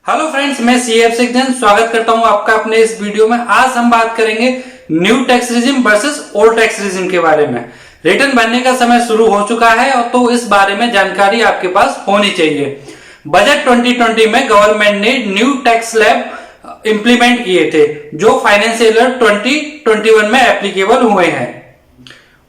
Hello friends, मैं CF Sikandar स्वागत करता हूं आपका अपने इस वीडियो में। आज हम बात करेंगे new tax regime versus old tax regime के बारे में। रिटर्न भरने का समय शुरू हो चुका है और तो इस बारे में जानकारी आपके पास होनी चाहिए। बजट 2020 में गवर्नमेंट ने न्यू टैक्स स्लैब इंप्लीमेंट किए थे जो फाइनेंशियल ईयर 2021 में एप्लीकेबल हुए हैं।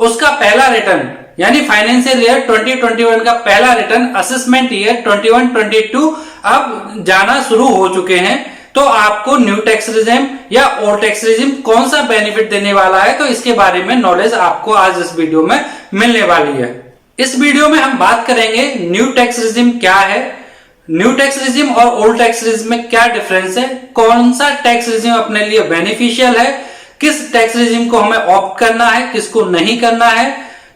उसका पहला रिटर्न यानी फाइनेंशियल ईयर 2021 का पहला रिटर्न असेसमेंट ईयर 21-22 अब जाना शुरू हो चुके हैं। तो आपको न्यू टैक्स रिजिम या ओल्ड टैक्स रिजिम कौन सा बेनिफिट देने वाला है, तो इसके बारे में नॉलेज आपको आज इस वीडियो में मिलने वाली है। इस वीडियो में हम बात करेंगे न्यू टैक्स रिजिम क्या है, न्यू टैक्स रिजिम और ओल्ड टैक्स रिजिम में क्या डिफरेंस है, कौन सा टैक्स रिजिम अपने लिए बेनिफिशियल है, किस टैक्स रिजिम को हमें ऑप्ट करना है, किसको नहीं करना है,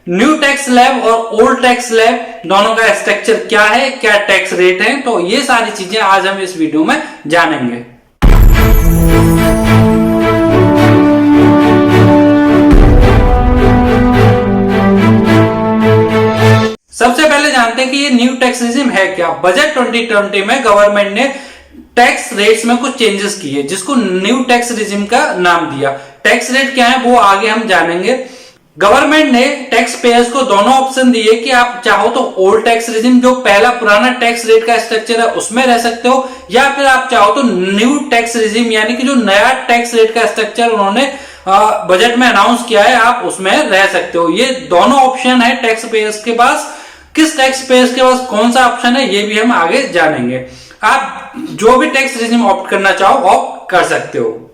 न्यू टैक्स स्लैब और ओल्ड टैक्स स्लैब दोनों का स्ट्रक्चर क्या है, क्या टैक्स रेट है, तो ये सारी चीजें आज हम इस वीडियो में जानेंगे। सबसे पहले जानते हैं कि ये न्यू टैक्स रिजिम है क्या। बजट 2020 में गवर्नमेंट ने टैक्स रेट्स में कुछ चेंजेस किए जिसको न्यू टैक्स रिजिम का नाम दिया। टैक्स रेट क्या है वो आगे हम जानेंगे। गवर्नमेंट ने टैक्स पेयर्स को दोनों ऑप्शन दिए कि आप चाहो तो ओल्ड टैक्स रिजिम जो पहला पुराना टैक्स रेट का स्ट्रक्चर है उसमें रह सकते हो, या फिर आप चाहो तो न्यू टैक्स रिजिम यानी कि जो नया टैक्स रेट का स्ट्रक्चर उन्होंने बजट में अनाउंस किया है आप उसमें रह सकते हो। ये दोनों ऑप्शन है टैक्स पेयर्स के पास। किस टैक्स पेयर्स के पास कौन सा ऑप्शन है ये भी हम आगे जानेंगे। आप जो भी टैक्स रिजिम ऑप्ट करना चाहो ऑप्ट कर सकते हो।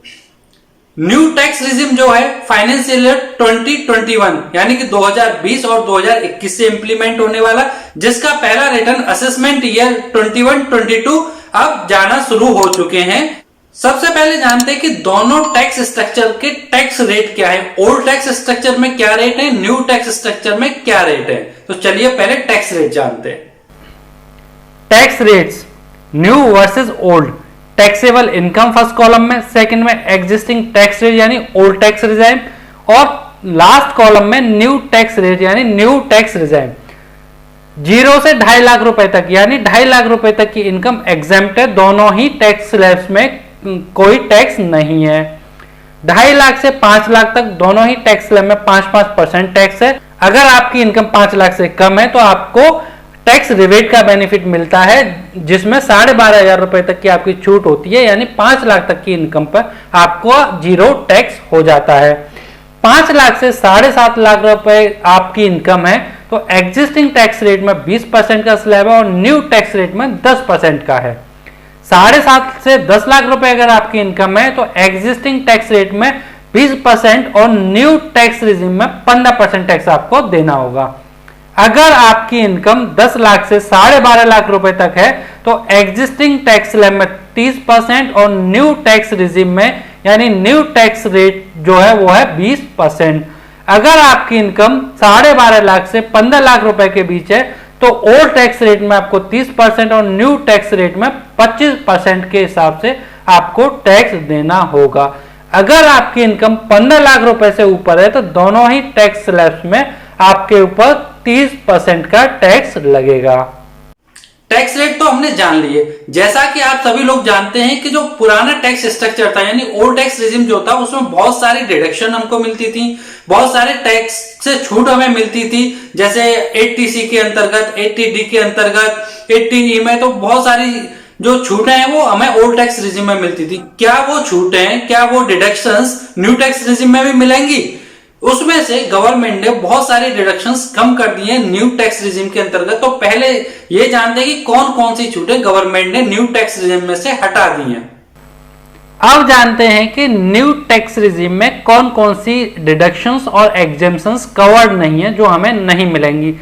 न्यू टैक्स रिजिम जो है फाइनेंशियल ईयर 2021 यानी कि 2020 और 2021 से इंप्लीमेंट होने वाला, जिसका पहला रिटर्न असेसमेंट ईयर 21-22 अब जाना शुरू हो चुके हैं। सबसे पहले जानते हैं कि दोनों टैक्स स्ट्रक्चर के टैक्स रेट क्या है। ओल्ड टैक्स स्ट्रक्चर में क्या रेट है, न्यू टैक्स स्ट्रक्चर में क्या रेट है। तो चलिए पहले टैक्स रेट जानते हैं। Tax rates new versus old. Taxable income first column में, सेकंड में एग्जिस्टिंग टैक्स रेट यानी ओल्ड टैक्स रिजिम, और लास्ट कॉलम में न्यू टैक्स रेट यानी न्यू टैक्स रिजिम। 0 से 2.5 लाख रुपए तक यानी 2.5 लाख रुपए तक की इनकम एग्जेम्प्ट है। दोनों ही टैक्स स्लैब्स में कोई टैक्स नहीं है। 2.5 लाख से 5 लाख तक दोनों ही टैक्स स्लैब में 5% टैक्स है। अगर आपकी इनकम 5 लाख से कम है तो आपको टैक्स रिबेट का बेनिफिट मिलता है जिसमें 12,500 रुपए तक की आपकी छूट होती है, यानी 5 लाख तक की इनकम पर आपको 0 टैक्स हो जाता है। 5 लाख से 7.5 लाख रुपए आपकी इनकम है तो एग्जिस्टिंग टैक्स रेट में 20% का स्लैब है और न्यू टैक्स रेट में 10% का है। 7.5 से 10 लाख रुपए अगर आपकी इनकम है तो एग्जिस्टिंग टैक्स रेट में 20% और न्यू टैक्स रिजिम में 15% टैक्स आपको देना होगा। अगर आपकी इनकम 10 लाख से 12.5 लाख रुपए तक है तो एग्जिस्टिंग टैक्स स्लैब में 30% और न्यू टैक्स रिजिम में यानी न्यू टैक्स रेट जो है वो है 20%। अगर आपकी इनकम 12.5 लाख से 15 लाख रुपए के बीच है तो ओल्ड टैक्स रेट में आपको 30% और न्यू टैक्स रेट में 25% के हिसाब से आपको टैक्स देना होगा। अगर आपकी इनकम 15 लाख रुपए से ऊपर है तो दोनों ही टैक्स स्लैब्स में आपके ऊपर 30% का टैक्स लगेगा। टैक्स रेट तो हमने जान लिए। जैसा कि आप सभी लोग जानते हैं कि जो पुराना टैक्स स्ट्रक्चर था यानी ओल्ड टैक्स रिजिम जो था उसमें बहुत सारी डिडक्शन हमको मिलती थी, बहुत सारे टैक्स से छूट हमें मिलती थी, जैसे 80C के अंतर्गत, 80D के अंतर्गत, 80E में, तो बहुत सारी जो छूटें हैं वो हमें ओल्ड टैक्स रिजिम में मिलती थी। क्या वो छूटें, क्या वो डिडक्शंस न्यू टैक्स रिजिम में भी मिलेंगी? उसमें से गवर्नमेंट ने बहुत सारी डिडक्शंस कम कर दी हैं न्यू टैक्स रिजिम के अंतर्गत। तो पहले ये जानते हैं कि कौन कौन सी छूटें गवर्नमेंट ने न्यू टैक्स रिजिम में से हटा दी हैं। अब जानते हैं कि न्यू टैक्स रिजिम में कौन कौन सी डिडक्शंस और एग्जेम्पशंस कवर्ड नहीं है जो हमें नहीं मिलेंगी।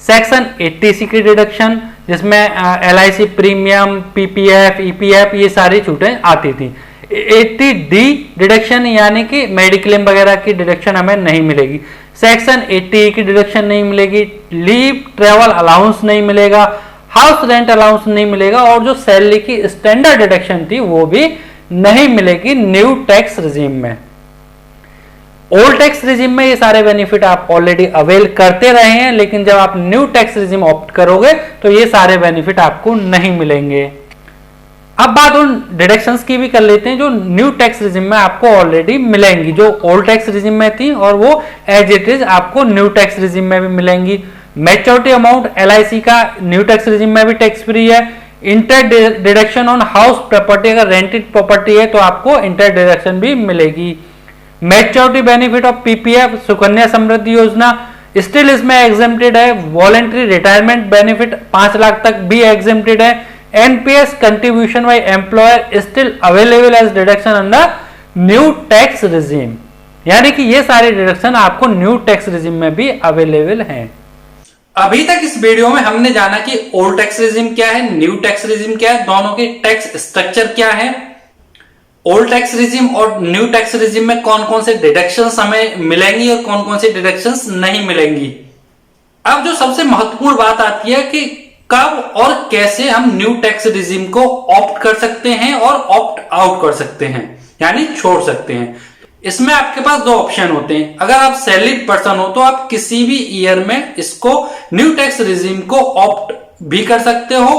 सेक्शन 80C की डिडक्शन जिसमें LIC प्रीमियम, PPF, EPF ये सारी छूटें आती थी। 80D डिडक्शन यानी कि मेडिक्लेम वगैरह की डिडक्शन हमें नहीं मिलेगी। सेक्शन 80E की डिडक्शन नहीं मिलेगी। लीव ट्रेवल अलाउंस नहीं मिलेगा। हाउस रेंट अलाउंस नहीं मिलेगा और जो सैलरी की स्टैंडर्ड डिडक्शन थी वो भी नहीं मिलेगी न्यू टैक्स रिजिम में। ओल्ड टैक्स रिजिम में ये सारे बेनिफिट आप ऑलरेडी अवेल करते रहे हैं, लेकिन जब आप न्यू टैक्स रिजिम ऑप्ट करोगे तो ये सारे बेनिफिट आपको नहीं मिलेंगे। अब बात उन डिडक्शंस की भी कर लेते हैं जो न्यू टैक्स रिजिम में आपको ऑलरेडी मिलेंगी, जो ओल्ड टैक्स रिजिम में थी और वो एज इट इज आपको न्यू टैक्स रिजिम में भी मिलेंगी। मैच्योरिटी अमाउंट LIC का न्यू टैक्स रिजिम में भी टैक्स फ्री है। Inter deduction on house property, अगर रेंटेड प्रॉपर्टी है तो आपको इंटर डिडक्शन भी मिलेगी। Maturity benefit of PPF Sukanya Samriddhi Yojana still इसमें एग्जेम्प्टेड है। वॉलेंट्री रिटायरमेंट बेनिफिट 5 लाख तक भी एग्जेम्प्टेड है। NPS contribution by employer still available as deduction under new tax regime, यानी कि ये सारे डिडक्शन आपको न्यू टैक्स रिजिम में भी अवेलेबल हैं। अभी तक इस वीडियो में हमने जाना कि ओल्ड टैक्स रिजिम क्या है, न्यू टैक्स रिजिम क्या है, दोनों के टैक्स स्ट्रक्चर क्या है, ओल्ड टैक्स रिजिम और न्यू टैक्स रिजिम में कौन कौन से डिडक्शंस हमें मिलेंगी और कौन कौन से डिडक्शंस नहीं मिलेंगी। अब जो सबसे महत्वपूर्ण बात आती है कि कब और कैसे हम न्यू टैक्स रिजिम को ऑप्ट कर सकते हैं और ऑप्ट आउट कर सकते हैं, यानी छोड़ सकते हैं। इसमें आपके पास दो ऑप्शन होते हैं। अगर आप सैलरीड पर्सन हो तो आप किसी भी ईयर में इसको न्यू टैक्स रिजिम को ऑप्ट भी कर सकते हो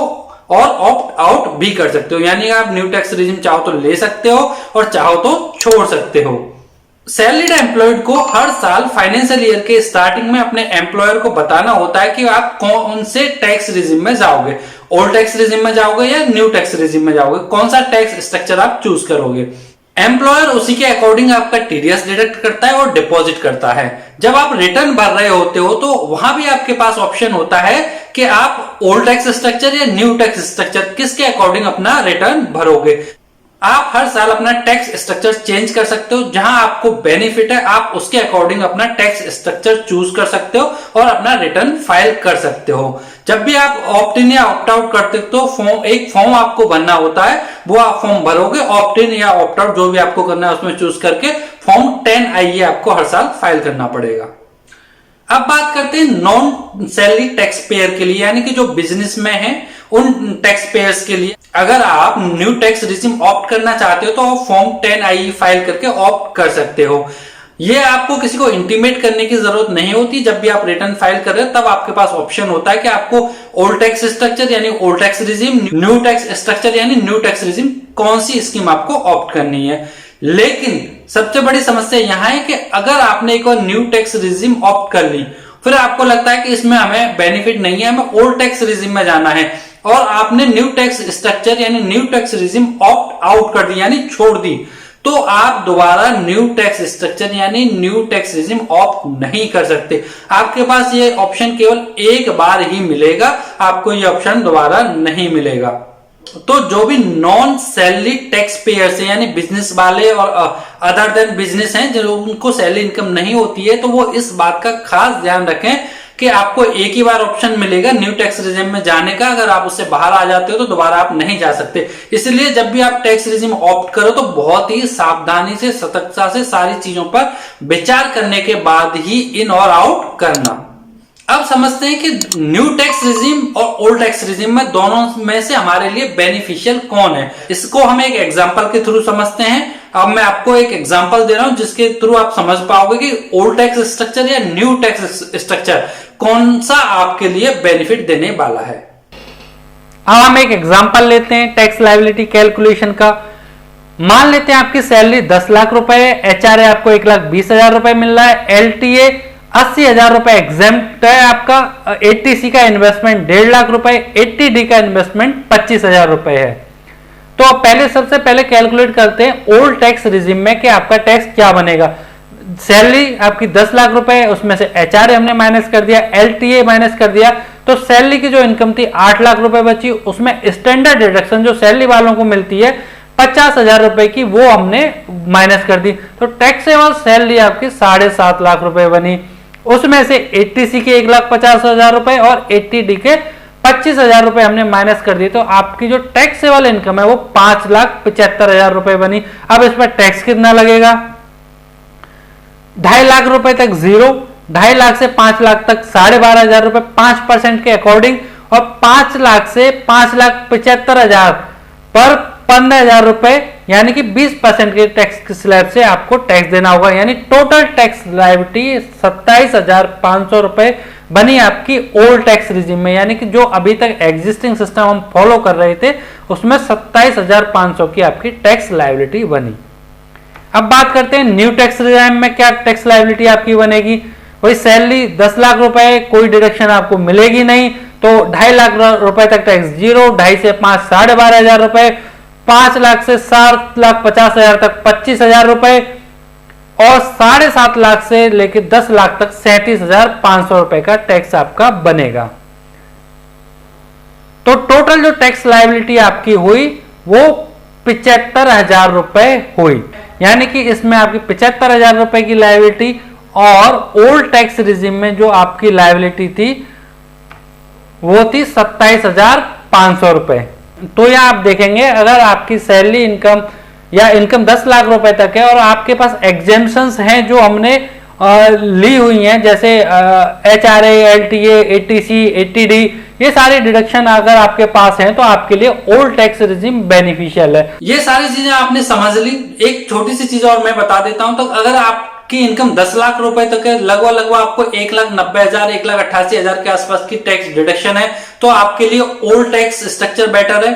और ऑप्ट आउट भी कर सकते हो, यानी आप न्यू टैक्स रिजिम चाहो तो ले सकते हो और चाहो तो छोड़ सकते हो। सैलरीड एम्प्लॉयड को हर साल फाइनेंशियल ईयर के स्टार्टिंग में अपने एम्प्लॉयर को बताना होता है कि आप कौन से टैक्स रिजिम में जाओगे, ओल्ड टैक्स रिजिम में जाओगे या न्यू टैक्स रिजिम में जाओगे, कौन सा टैक्स स्ट्रक्चर आप चूज करोगे। एम्प्लॉयर उसी के अकॉर्डिंग आपका TDS डिडक्ट करता है और डिपॉजिट करता है। जब आप रिटर्न भर रहे होते हो तो वहां भी आपके पास ऑप्शन होता है कि आप ओल्ड टैक्स स्ट्रक्चर या न्यू टैक्स स्ट्रक्चर किसके अकॉर्डिंग अपना रिटर्न भरोगे। आप हर साल अपना टैक्स स्ट्रक्चर चेंज कर सकते हो, जहां आपको बेनिफिट है आप उसके अकॉर्डिंग अपना टैक्स स्ट्रक्चर चूज कर सकते हो और अपना रिटर्न फाइल कर सकते हो। जब भी आप ऑप्ट इन या ऑप्ट आउट करते हो तो एक फॉर्म आपको भरना होता है, वो आप फॉर्म भरोगे, ऑप्ट इन या ऑप्ट आउट जो भी आपको करना है उसमें चूज करके फॉर्म 10IA आपको हर साल फाइल करना पड़ेगा। अब बात करते हैं नॉन सैलरी टैक्स पेयर के लिए, यानी कि जो बिजनेस में है उन टैक्स पेयर्स के लिए। अगर आप न्यू टैक्स रिजिम ऑप्ट करना चाहते हो तो आप फॉर्म 10IE फाइल करके ऑप्ट कर सकते हो। ये आपको किसी को इंटीमेट करने की जरूरत नहीं होती। जब भी आप रिटर्न फाइल कर रहे हो तब आपके पास ऑप्शन होता है कि आपको ओल्ड टैक्स स्ट्रक्चर यानी old tax regime, new tax structure यानी न्यू टैक्स रिजिम, कौन सी स्कीम आपको ऑप्ट करनी है। लेकिन सबसे बड़ी समस्या यहां है कि अगर आपने एक बार न्यू टैक्स रिजिम ऑप्ट कर ली, फिर आपको लगता है कि इसमें हमें बेनिफिट नहीं है, हमें ओल्ड टैक्स रिजिम में जाना है, और आपने न्यू टैक्स स्ट्रक्चर यानी new tax regime opt out कर दी यानी छोड़ दी, तो आप दोबारा न्यू टैक्स स्ट्रक्चर यानी न्यू टैक्स रिजिम ऑप्ट नहीं कर सकते। आपके पास ये ऑप्शन केवल एक बार ही मिलेगा, आपको ये ऑप्शन दोबारा नहीं मिलेगा। तो जो भी नॉन सैलरी टैक्स पेयर्स हैं यानी बिजनेस वाले और अदर देन बिजनेस हैं जो उनको सैलरी इनकम नहीं होती है, तो वो इस बात का खास ध्यान रखें कि आपको एक ही बार ऑप्शन मिलेगा न्यू टैक्स रिजिम में जाने का। अगर आप उससे बाहर आ जाते हो तो दोबारा आप नहीं जा सकते। इसलिए जब भी आप टैक्स रिजिम ऑप्ट करो तो बहुत ही सावधानी से, सतर्कता से सारी चीजों पर विचार करने के बाद ही इन और आउट करना। अब समझते हैं कि न्यू टैक्स रिजिम और ओल्ड टैक्स रिजिम में दोनों में से हमारे लिए बेनिफिशियल कौन है, इसको हम एक एग्जांपल के थ्रू समझते हैं। अब मैं आपको एक एग्जांपल दे रहा हूं जिसके थ्रू आप समझ पाओगे कि ओल्ड टैक्स स्ट्रक्चर या न्यू टैक्स स्ट्रक्चर कौन सा आपके लिए बेनिफिट देने वाला है। अब हम एक एग्जांपल लेते हैं टैक्स लायबिलिटी कैलकुलेशन का। मान लेते हैं आपकी सैलरी 10 लाख रुपए है, HRA आपको 1,20,000 रुपए मिल रहा है, LTA 80,000 रुपए एग्जेम्प्ट है आपका, 80C का इन्वेस्टमेंट 1.5 लाख रुपए, 80D का इन्वेस्टमेंट 25,000 रुपए है। तो पहले सबसे पहले कैलकुलेट करते हैं ओल्ड टैक्स रिजिम में कि आपका टैक्स क्या बनेगा। सैलरी आपकी 10 लाख रुपए है, उसमें से HRA हमने माइनस कर दिया, LTA माइनस कर दिया, तो सैलरी की जो इनकम थी 8 लाख रुपए बची। उसमें स्टैंडर्ड डिडक्शन जो सैलरी वालों को मिलती है 50,000 रुपए की, वो हमने माइनस कर दी, तो टैक्सेबल सैलरी आपकी 7.5 लाख रुपए बनी। उसमें से 80C के 1,50,000 रुपए और 80D के 25,000 रुपए हमने माइनस कर दिए, तो आपकी जो टैक्सेबल इनकम है वो 5,75,000 रुपए बनी। अब इस पर टैक्स कितना लगेगा, 2.5 लाख रुपए तक 0, 2.5 लाख से 5 लाख तक 12,500 रुपए 5% के अकॉर्डिंग, और 5 लाख से 5,75,000 पर 15,000 रुपए यानी कि 20% के टैक्स स्लैब से आपको टैक्स देना होगा, यानी टोटल टैक्स लायबिलिटी 27,500 रुपए बनी आपकी ओल्ड टैक्स रिजिम में, यानी कि जो अभी तक एग्जिस्टिंग सिस्टम हम फॉलो कर रहे थे उसमें 27,500 की आपकी टैक्स लायबिलिटी बनी। अब बात करते हैं न्यू टैक्स रिजिम में क्या टैक्स लायबिलिटी आपकी बनेगी। वही सैलरी 10 लाख रुपए, कोई डिडक्शन आपको मिलेगी नहीं, तो 2.5 लाख रुपए तक टैक्स जीरो, 2.5 से 5 12,500 रुपए, 5 लाख से 7,50,000 तक 25,000 रुपए और 7.5 लाख से लेकर 10 लाख तक 37,500 रुपए का टैक्स आपका बनेगा। तो टोटल जो टैक्स लायबिलिटी आपकी हुई वो 75,000 रुपए हुई, यानी कि इसमें आपकी 75,000 रुपए की लायबिलिटी और ओल्ड टैक्स रिजिम में जो आपकी लायबिलिटी थी वो थी 27,500 रुपए। तो यहां आप देखेंगे अगर आपकी सैलरी इनकम या इनकम 10 लाख रुपए तक है और आपके पास एग्जेम्पशंस हैं जो हमने ली हुई हैं, जैसे HRA, LTA, ATC, ATD, ये सारे डिडक्शन अगर आपके पास हैं तो आपके लिए ओल्ड टैक्स रिजिम बेनिफिशियल है। ये सारी चीजें आपने समझ ली। एक छोटी सी चीज और मैं बता देता हूं, तो अगर आपकी इनकम 10 लाख रुपए तक है, लगभग आपको 1,90,000, 1,88,000 के आसपास की टैक्स डिडक्शन है, तो आपके लिए ओल्ड टैक्स स्ट्रक्चर बेटर है।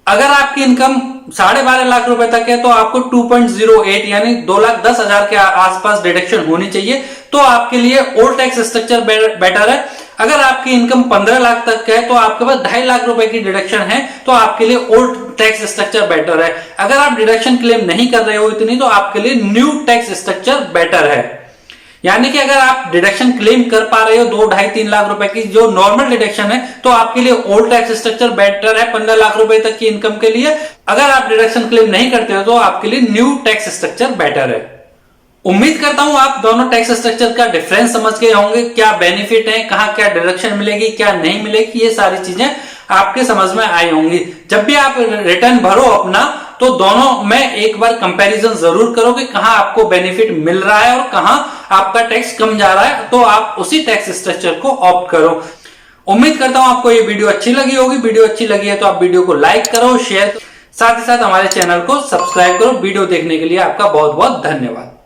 अगर आपकी इनकम 12.5 लाख रुपए तक है तो आपको 2.08 यानी 2,10,000 के आसपास डिडक्शन होनी चाहिए, तो आपके लिए ओल्ड टैक्स स्ट्रक्चर बेटर है। अगर आपकी इनकम 15 लाख तक है तो आपके पास 2.5 लाख रुपए की डिडक्शन है, तो आपके लिए ओल्ड टैक्स स्ट्रक्चर बेटर है। अगर आप डिडक्शन क्लेम नहीं कर रहे हो इतनी, तो आपके लिए न्यू टैक्स स्ट्रक्चर बेटर है। यानी कि अगर आप डिडक्शन क्लेम कर पा रहे हो 2, 2.5, 3 लाख रुपए की जो नॉर्मल डिडक्शन है, तो आपके लिए ओल्ड टैक्स स्ट्रक्चर बेटर है 15 लाख रुपए तक की इनकम के लिए। अगर आप डिडक्शन क्लेम नहीं करते हो तो आपके लिए न्यू टैक्स स्ट्रक्चर बेटर है। उम्मीद करता हूं आप दोनों टैक्स स्ट्रक्चर का डिफरेंस समझ गए होंगे, क्या बेनिफिट है, कहां क्या डिडक्शन मिलेगी, क्या नहीं मिलेगी, ये सारी चीजें आपके समझ में आई होंगी। जब भी आप रिटर्न भरो अपना, तो दोनों में एक बार कंपैरिजन जरूर करो कि कहां आपको बेनिफिट मिल रहा है और कहां आपका टैक्स कम जा रहा है, तो आप उसी टैक्स स्ट्रक्चर को ऑप्ट करो। उम्मीद करता हूं आपको ये वीडियो अच्छी लगी होगी। वीडियो अच्छी लगी है तो आप वीडियो को लाइक करो, शेयर, साथ ही साथ हमारे चैनल को सब्सक्राइब करो। वीडियो देखने के लिए आपका बहुत बहुत धन्यवाद।